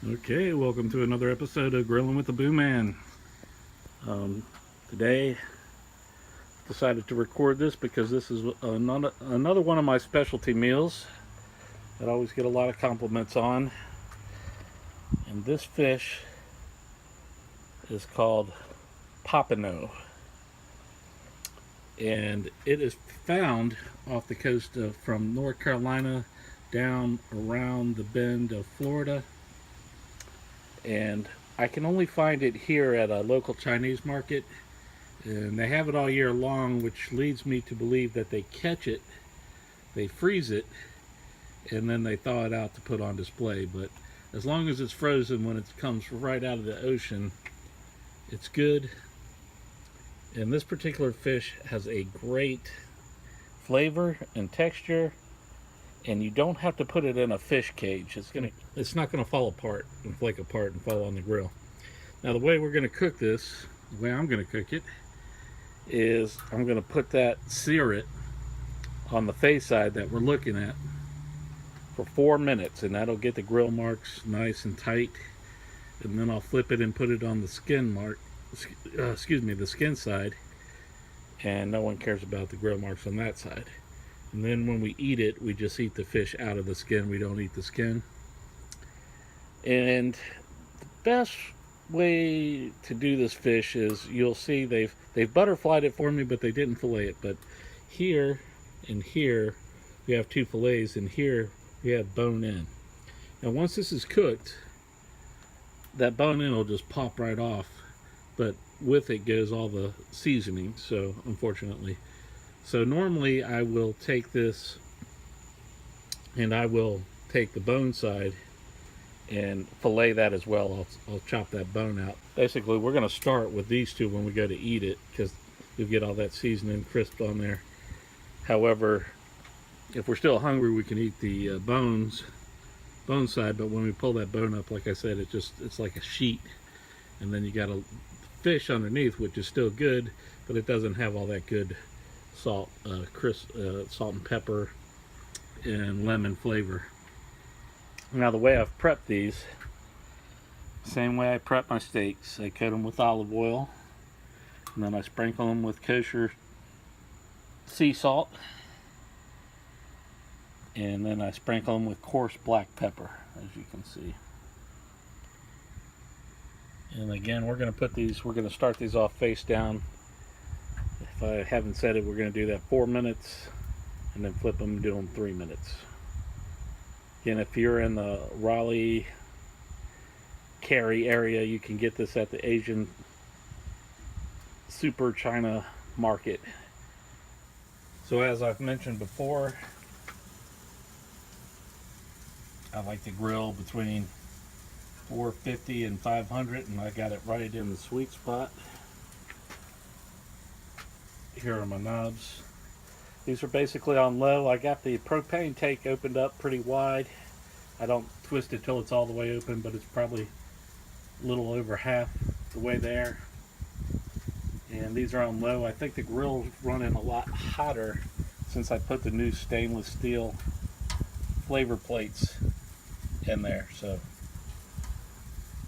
Okay, welcome to another episode of Grilling with the BooMan. Today, decided to record this because this is another one of my specialty meals that I always get a lot of compliments on. And this fish is called Popano. And it is found off the coast from North Carolina down around the bend of Florida. And I can only find it here at a local Chinese market, and they have it all year long, which leads me to believe that they catch it, they freeze it, and then they thaw it out to put on display. But as long as it's frozen when it comes right out of the ocean, it's good. And this particular fish has a great flavor and texture, and you don't have to put it in a fish cage. It's not gonna fall apart and flake apart and fall on the grill. Now the way we're gonna cook this, the way I'm gonna cook it, is I'm gonna sear it on the face side that we're looking at for 4 minutes, and that'll get the grill marks nice and tight. And then I'll flip it and put it on the the skin side, and no one cares about the grill marks on that side. And then when we eat it, we just eat the fish out of the skin. We don't eat the skin. And the best way to do this fish is, you'll see they've butterflied it for me, but they didn't fillet it. But here and here we have 2 fillets, and here we have bone in. Now once this is cooked, that bone in will just pop right off, but with it goes all the seasoning, so unfortunately. So normally I will take this and I will take the bone side and fillet that as well. I'll chop that bone out. Basically, we're going to start with these 2 when we go to eat it, because you'll get all that seasoning crisp on there. However, if we're still hungry, we can eat the bone side, but when we pull that bone up, like I said, it's like a sheet. And then you got a fish underneath, which is still good, but it doesn't have all that good salt and pepper and lemon flavor. Now the way I've prepped these, same way I prep my steaks. I coat them with olive oil, and then I sprinkle them with kosher sea salt, and then I sprinkle them with coarse black pepper, as you can see. And again, we're going to start these off face down. If I haven't said it, we're going to do that 4 minutes, and then flip them and do them 3 minutes. Again, if you're in the Raleigh, Cary area, you can get this at the Asian Super China market. So as I've mentioned before, I like to grill between 450 and 500, and I got it right in the sweet spot. Here are my knobs. These are basically on low. I got the propane tank opened up pretty wide. I don't twist it till it's all the way open, but it's probably a little over half the way there. And these are on low. I think the grill's running a lot hotter since I put the new stainless steel flavor plates in there.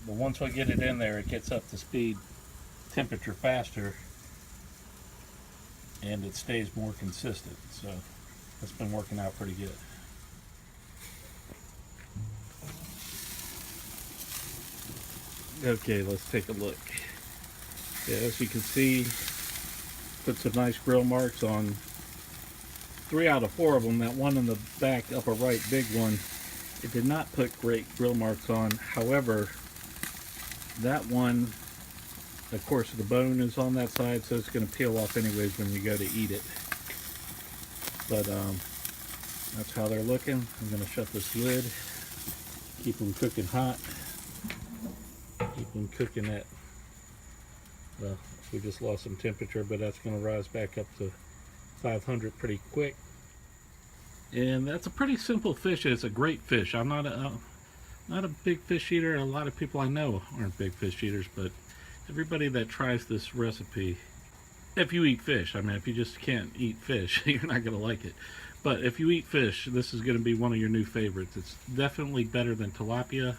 But once I get it in there, it gets up to speed temperature faster, and it stays more consistent. So it's been working out pretty good. Okay, let's take a look. Yeah, as you can see, put some nice grill marks on 3 out of 4 of them. That one in the back upper right, big one, it did not put great grill marks on. However, that one, of course, the bone is on that side, so it's going to peel off anyways when you go to eat it. But that's how they're looking. I'm going to shut this lid, keep them cooking hot, keep them cooking at, well, we just lost some temperature, but that's going to rise back up to 500 pretty quick. And that's a pretty simple fish. It's a great fish. I'm not a big fish eater. A lot of people I know aren't big fish eaters, but everybody that tries this recipe, if you eat fish, I mean, if you just can't eat fish, you're not going to like it. But if you eat fish, this is going to be one of your new favorites. It's definitely better than tilapia.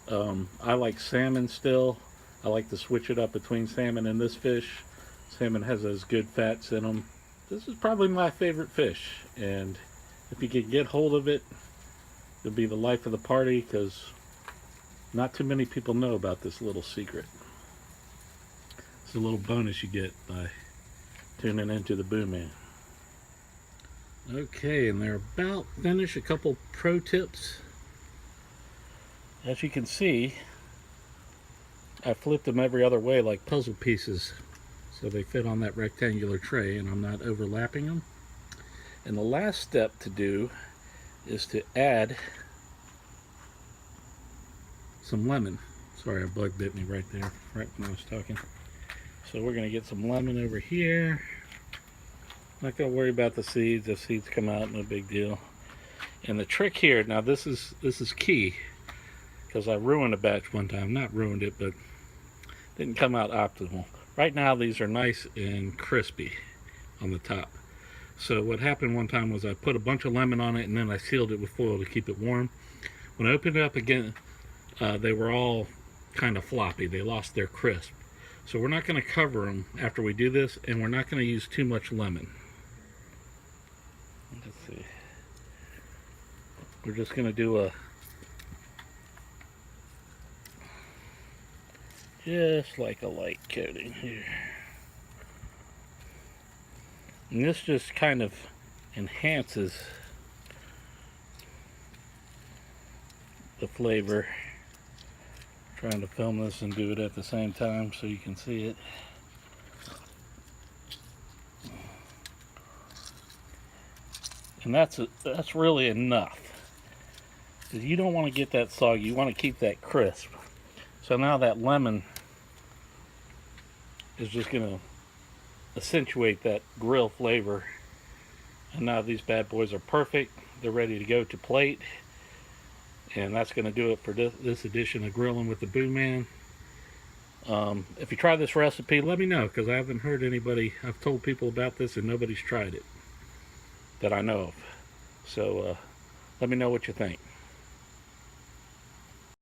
I like salmon still. I like to switch it up between salmon and this fish. Salmon has those good fats in them. This is probably my favorite fish, and if you can get hold of it, it'll be the life of the party, because not too many people know about this little secret. It's a little bonus you get by tuning into the BooMan. Okay, and they're about finished. A couple pro tips. As you can see, I flipped them every other way like puzzle pieces, so they fit on that rectangular tray and I'm not overlapping them. And the last step to do is to add some lemon. Sorry, a bug bit me right there, right when I was talking. So we're going to get some lemon over here. Not going to worry about the seeds. The seeds come out, no big deal. And the trick here, now this is key, because I ruined a batch one time. Not ruined it, but didn't come out optimal. Right now these are nice and crispy on the top. So what happened one time was I put a bunch of lemon on it and then I sealed it with foil to keep it warm. When I opened it up again, they were all kind of floppy. They lost their crisp. So we're not going to cover them after we do this, and we're not going to use too much lemon. Let's see. We're just going to do just like a light coating here. And this just kind of enhances the flavor. Trying to film this and do it at the same time so you can see it. And that's really enough. You don't want to get that soggy. You want to keep that crisp. So now that lemon is just going to accentuate that grill flavor. And now these bad boys are perfect. They're ready to go to plate. And that's going to do it for this edition of Grilling with the BooMan. If you try this recipe, let me know, because I haven't heard anybody. I've told people about this and nobody's tried it that I know of. So let me know what you think.